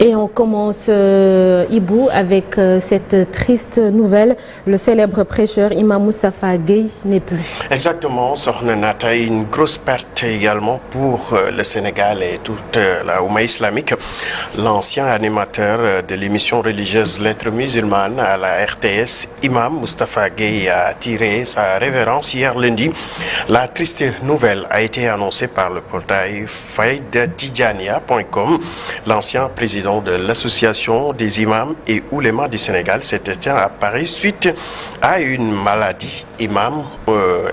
Et on commence, Ibou, avec cette triste nouvelle. Le célèbre prêcheur Imam Moustapha Gueye n'est plus. Exactement, Sokhna Nata, une grosse perte également pour le Sénégal et toute la Oumma islamique. L'ancien animateur de l'émission religieuse Lettres musulmanes à la RTS, Imam Moustapha Gueye, a tiré sa révérence hier lundi. La triste nouvelle a été annoncée par le portail faidtijania.com. L'ancien président de l'association des imams et oulémas du Sénégal s'est éteint à Paris suite à une maladie. Imam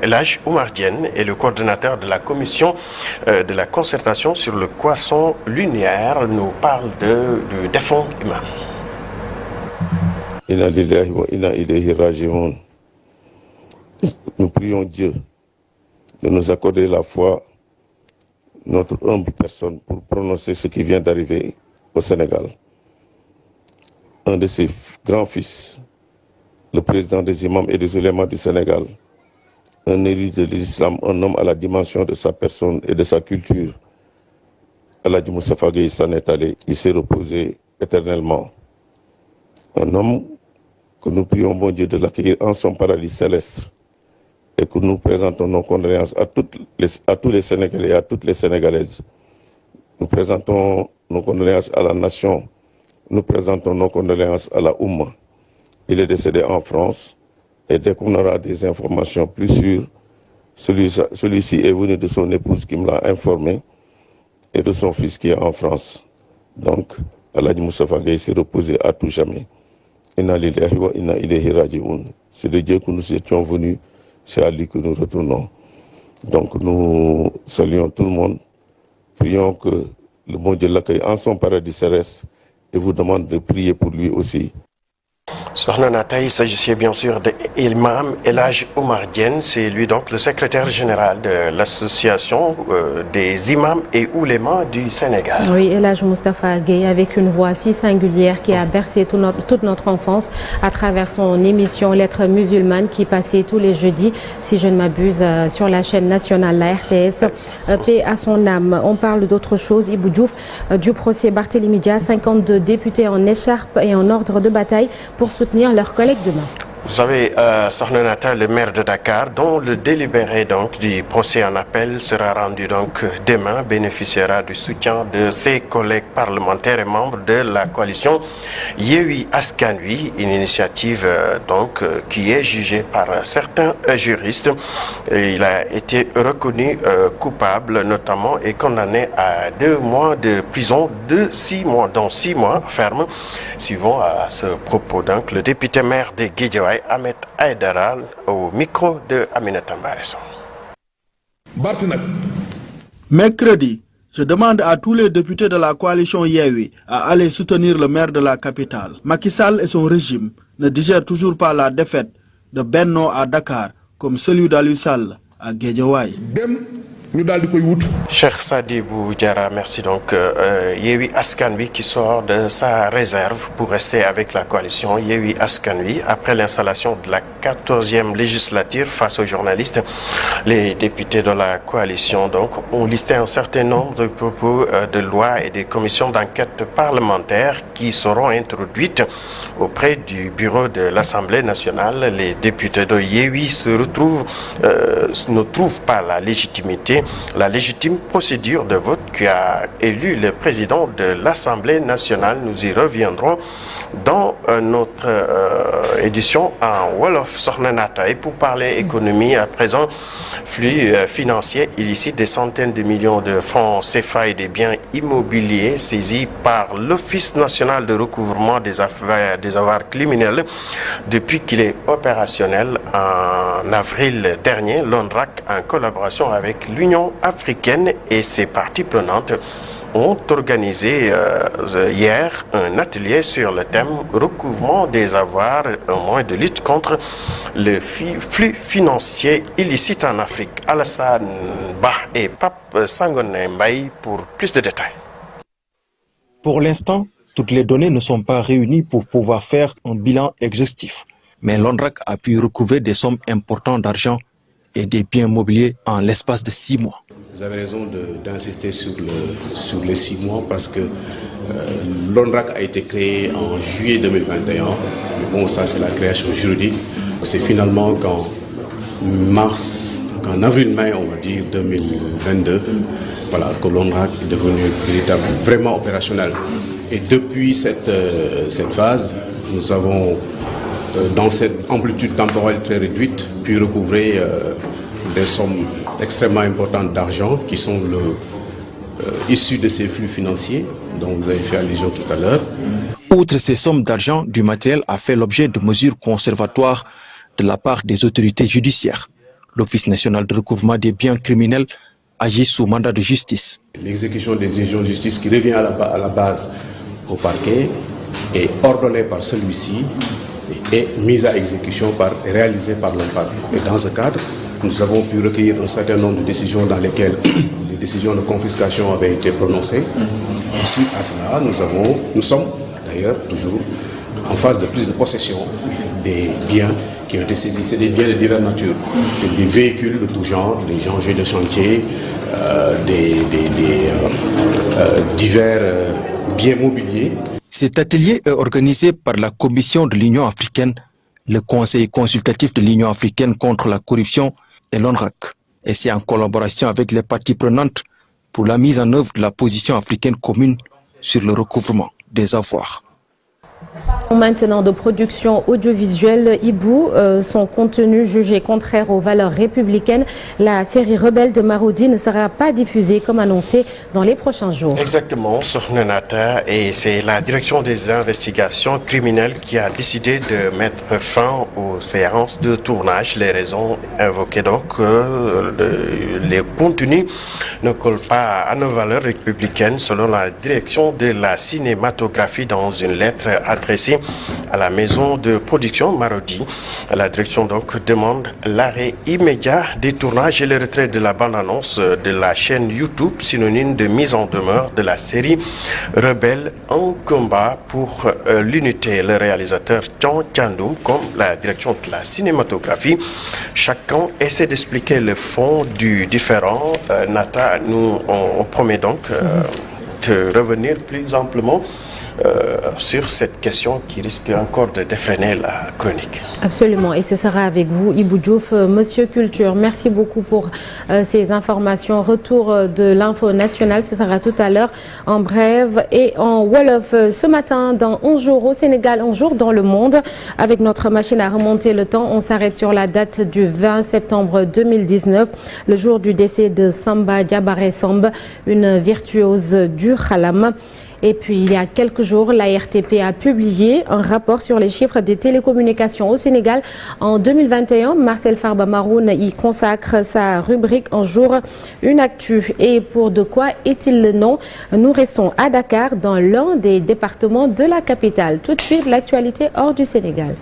El Hadj Oumar Diène est le coordonnateur de la commission de la concertation sur le poisson lunaire, nous parle du défunt imam. Inna lillahi wa inna ilayhi raji'un. Nous prions Dieu de nous accorder la foi, notre humble personne, pour prononcer ce qui vient d'arriver au Sénégal. Un de ses grands-fils, le président des imams et des oulémas du Sénégal, un érudit de l'islam, un homme à la dimension de sa personne et de sa culture. Al-Hadji Moustapha Gueye s'en est allé, il s'est reposé éternellement. Un homme que nous prions bon Dieu de l'accueillir en son paradis céleste et que nous présentons nos condoléances à tous les Sénégalais et à toutes les Sénégalaises. Nous présentons nos condoléances à la nation, nous présentons nos condoléances à la Oumma. Il est décédé en France et dès qu'on aura des informations plus sûres, celui-ci est venu de son épouse qui me l'a informé et de son fils qui est en France. Donc, Al-Hadji Moustapha Gueye s'est reposé à tout jamais. Inna lillahi wa inna ilayhi raji'un. C'est de Dieu que nous étions venus, c'est à lui que nous retournons. Donc nous saluons tout le monde, prions que le bon Dieu l'accueille en son paradis céleste et vous demande de prier pour lui aussi. Sokhna Nata, il s'agissait bien sûr de Imam El Hadj Oumar Diène, c'est lui donc le secrétaire général de l'association des imams et oulémas du Sénégal. Oui, El Hadj Moustapha Gueye avec une voix si singulière qui a bercé toute notre enfance à travers son émission Lettres musulmanes qui passait tous les jeudis, si je ne m'abuse, sur la chaîne nationale, la RTS. Paix à son âme. On parle d'autre chose, Ibou Diouf, du procès Barthélémy Dias, 52 députés en écharpe et en ordre de bataille pour soutenir leurs collègues demain. Vous savez, Sokhna Nata, le maire de Dakar, dont le délibéré donc du procès en appel sera rendu donc demain, bénéficiera du soutien de ses collègues parlementaires et membres de la coalition Yewwi Askan Wi, une initiative donc qui est jugée par certains juristes. Et il a été reconnu coupable notamment et condamné à 2 mois de prison, de 6 mois, dont 6 mois ferme. Suivant à ce propos donc le député maire de Guédiawaye, Ahmed Aïdara, au micro de Aminata Mbaresso. Mercredi, je demande à tous les députés de la coalition Yewwi à aller soutenir le maire de la capitale. Macky Sall et son régime ne digèrent toujours pas la défaite de Benno à Dakar comme celui d'Aliou Sall à Guédiawaye. Cheikh Sadibou Diarra, merci donc. Yewwi Askan Wi qui sort de sa réserve pour rester avec la coalition Yewwi Askan Wi après l'installation de la 14e législature face aux journalistes. Les députés de la coalition donc ont listé un certain nombre de propos de loi et des commissions d'enquête parlementaires qui seront introduites auprès du bureau de l'Assemblée nationale. Les députés de Yewwi ne trouvent pas la légitime procédure de vote qui a élu le président de l'Assemblée nationale. Nous y reviendrons dans notre édition en Wolof. Sokhna Nata. Et pour parler économie, à présent, flux financiers illicites, des centaines de millions de francs CFA et des biens immobiliers saisis par l'Office national de recouvrement des avoirs criminels depuis qu'il est opérationnel en avril dernier. L'ONRAC, en collaboration avec l'Union africaine et ses parties prenantes, ont organisé hier un atelier sur le thème recouvrement des avoirs, un moyen de lutte contre le flux financier illicite en Afrique. Alassane Ba et Pape Sangoné Mbaye pour plus de détails. Pour l'instant, toutes les données ne sont pas réunies pour pouvoir faire un bilan exhaustif. Mais l'ONRAC a pu recouvrer des sommes importantes d'argent et des biens mobiliers en l'espace de 6 mois. Vous avez raison d'insister sur les 6 mois parce que L'ONRAC a été créé en juillet 2021, mais bon, ça c'est la création juridique. C'est finalement qu'en avril-mai, on va dire, 2022, voilà, que l'ONRAC est devenu vraiment opérationnel. Et depuis cette phase, nous avons, dans cette amplitude temporelle très réduite, pu recouvrer des sommes extrêmement importantes d'argent qui sont issues de ces flux financiers dont vous avez fait allusion tout à l'heure. Outre ces sommes d'argent, du matériel a fait l'objet de mesures conservatoires de la part des autorités judiciaires. L'Office national de recouvrement des biens criminels agit sous mandat de justice. L'exécution des décisions de justice qui revient à la base au parquet est ordonnée par celui-ci et mise à exécution réalisée par l'ONPAC. Et dans ce cadre, nous avons pu recueillir un certain nombre de décisions dans lesquelles des décisions de confiscation avaient été prononcées. Et suite à cela, nous sommes d'ailleurs toujours en phase de prise de possession des biens qui ont été saisis. C'est des biens de diverses natures, des véhicules de tout genre, des engins de chantier, divers biens mobiliers. Cet atelier est organisé par la Commission de l'Union africaine, le Conseil consultatif de l'Union africaine contre la corruption et l'ONRAC. Et c'est en collaboration avec les parties prenantes pour la mise en œuvre de la position africaine commune sur le recouvrement des avoirs. Maintenant de production audiovisuelle, Ibou, son contenu jugé contraire aux valeurs républicaines, la série Rebelle de Marodi ne sera pas diffusée comme annoncé dans les prochains jours. Exactement, Sornenata, et c'est la direction des investigations criminelles qui a décidé de mettre fin aux séances de tournage. Les raisons invoquées donc, les contenus ne collent pas à nos valeurs républicaines selon la direction de la cinématographie dans une lettre adressée à la maison de production Marodi. La direction donc demande l'arrêt immédiat des tournages et le retrait de la bande-annonce de la chaîne YouTube, synonyme de mise en demeure de la série Rebelle en combat pour l'unité. Le réalisateur Tchan Tchandoum, comme la direction de la cinématographie, chacun essaie d'expliquer le fond du différent. Nata, on promet donc de revenir plus amplement sur cette question qui risque encore de défreiner la chronique. Absolument, et ce sera avec vous, Ibou Diouf, Monsieur Culture. Merci beaucoup pour ces informations. Retour de l'info nationale, ce sera tout à l'heure en brève et en Wolof. Ce matin, dans 11 jours au Sénégal, 11 jours dans le monde. Avec notre machine à remonter le temps, on s'arrête sur la date du 20 septembre 2019, le jour du décès de Samba Diabaré Samb, une virtuose du khalam. Et puis, il y a quelques jours, la RTP a publié un rapport sur les chiffres des télécommunications au Sénégal. En 2021, Marcel Farba Maroun y consacre sa rubrique Un jour, une actu. Et pour de quoi est-il le nom? Nous restons à Dakar, dans l'un des départements de la capitale. Tout de suite, l'actualité hors du Sénégal.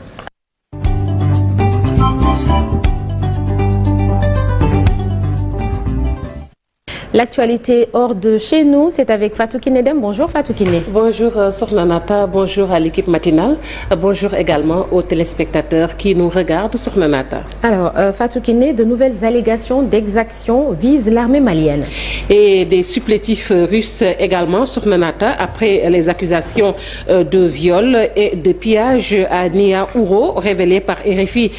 L'actualité hors de chez nous, c'est avec Fatou Kinedem. Bonjour Fatou Kiné. Bonjour Sornanata, bonjour à l'équipe matinale, bonjour également aux téléspectateurs qui nous regardent Sornanata. Alors Fatou Kiné, de nouvelles allégations d'exaction visent l'armée malienne. Et des supplétifs russes également Sornanata, après les accusations de viol et de pillage à Niaouro révélées par RFI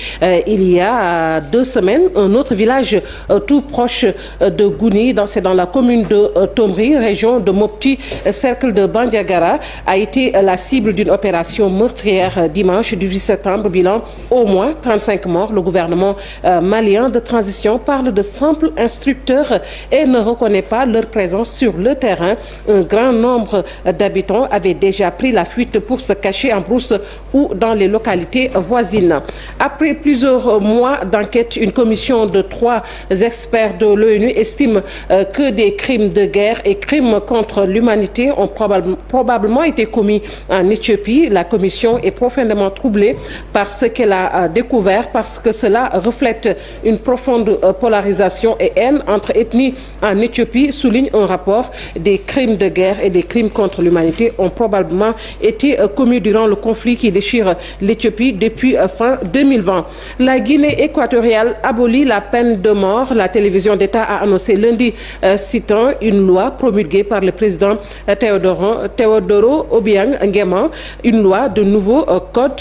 il y a 2 semaines. Un autre village tout proche de Gouni, dans la commune de Tomri, région de Mopti, cercle de Bandiagara, a été la cible d'une opération meurtrière dimanche 18 septembre. Bilan au moins 35 morts. Le gouvernement malien de transition parle de simples instructeurs et ne reconnaît pas leur présence sur le terrain. Un grand nombre d'habitants avaient déjà pris la fuite pour se cacher en brousse ou dans les localités voisines. Après plusieurs mois d'enquête, une commission de 3 experts de l'ONU estime que des crimes de guerre et crimes contre l'humanité ont probablement été commis en Éthiopie. La commission est profondément troublée par ce qu'elle a découvert parce que cela reflète une profonde polarisation et haine entre ethnies en Éthiopie, souligne un rapport. Des crimes de guerre et des crimes contre l'humanité ont probablement été commis durant le conflit qui déchire l'Éthiopie depuis fin 2020. La Guinée équatoriale abolit la peine de mort. La télévision d'État a annoncé lundi citant une loi promulguée par le président Théodoro Obiang Nguema, une loi du nouveau code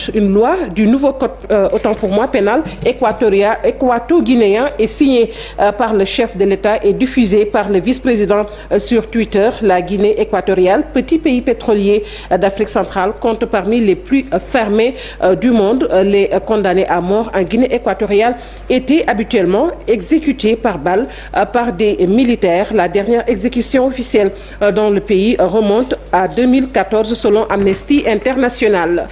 autant pour moi pénal équato-guinéen est signée par le chef de l'État et diffusée par le vice-président sur Twitter. La Guinée équatoriale, petit pays pétrolier d'Afrique centrale, compte parmi les plus fermés du monde. Les condamnés à mort en Guinée équatoriale étaient habituellement exécutés par balle par des militaires. La dernière exécution officielle dans le pays remonte à 2014 selon Amnesty International.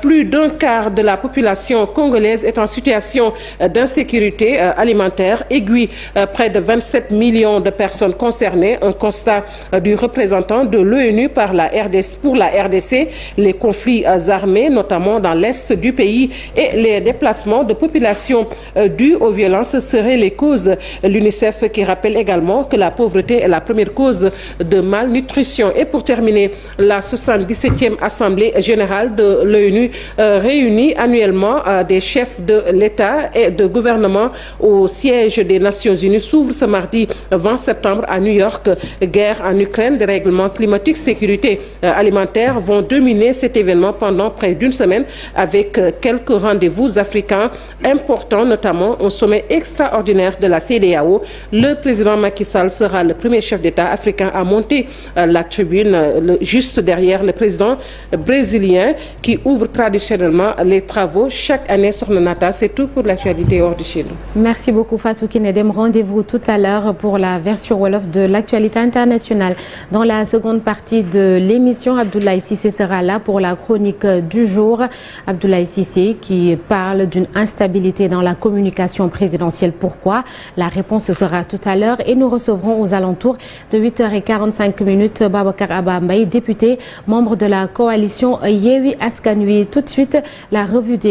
Plus d'un quart de la population congolaise est en situation d'insécurité alimentaire aiguë. Près de 27 millions de personnes concernées. Un constat du représentant de l'ONU pour la RDC. Les conflits armés, notamment dans l'est du pays, et les déplacements de population dus aux violences seraient les causes. L'UNICEF qui rappelle également que la pauvreté est la première cause de malnutrition. Et pour terminer, la 77e Assemblée générale de l'ONU réunit annuellement des chefs de l'État et de gouvernement au siège des Nations Unies s'ouvre ce mardi 20 septembre à New York. Guerre en Ukraine, dérèglement climatique, sécurité alimentaire vont dominer cet événement pendant près d'une semaine avec quelques rendez-vous africains importants, notamment un sommet extraordinaire de la CEDEAO. Le président Macky Sall sera le premier chef d'État africain à monter la tribune juste derrière le président brésilien qui ouvre traditionnellement les travaux chaque année sur le Nata. C'est tout pour l'actualité hors de chez nous. Merci beaucoup Fatou Kinedem. Rendez-vous tout à l'heure pour la version Wolof de l'actualité internationale. Dans la seconde partie de l'émission, Abdoulaye Cissé sera là pour la chronique du jour. Abdoulaye Cissé qui parle d'une instabilité dans la communication présidentielle. Pourquoi? La réponse sera tout à l'heure et nous recevrons aux alentours de 8h45 Babacar Abambaye, député, membre de la coalition Yewi Askanui. Tout de suite, la revue des